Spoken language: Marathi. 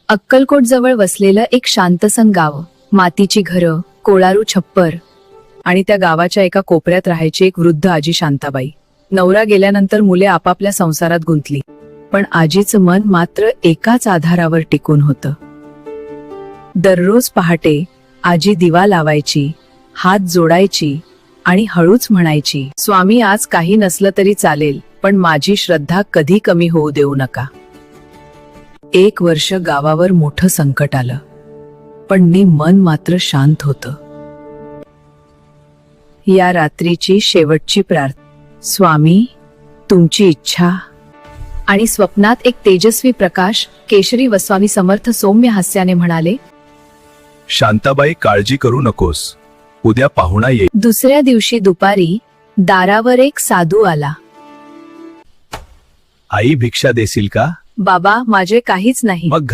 अक्कलकोट जवळ वसलेलं एक शांतसन गाव, मातीची घरं, कोळारू छप्पर आणि त्या गावाच्या एका कोपऱ्यात राहायची एक वृद्ध आजी शांताबाई. नवरा गेल्यानंतर मुले आपापल्या संसारात गुंतली, पण आजीचं मन मात्र एकाच आधारावर टिकून होतं. दररोज पहाटे आजी दिवा लावायची, हात जोडायची आणि हळूच म्हणायची, स्वामी आज काही नसलं तरी चालेल, पण माझी श्रद्धा कधी कमी होऊ देऊ नका. 1 वर्ष गावावर मोठं संकट आलं, पण मन मात्र शांत होतं. या रात्रीची शेवटची प्रार्थना, स्वामी तुमची इच्छा. आणि स्वप्नात एक तेजस्वी प्रकाश केशरी व स्वामी समर्थ सौम्य हास्याने म्हणाले, शांताबाई काळजी करू नकोस, उद्या पाहुणा येईल. दुसऱ्या दिवशी दुपारी दारावर एक साधू आला. आई भिक्षा देशील का? बाबा माझे काहीच नाही. मग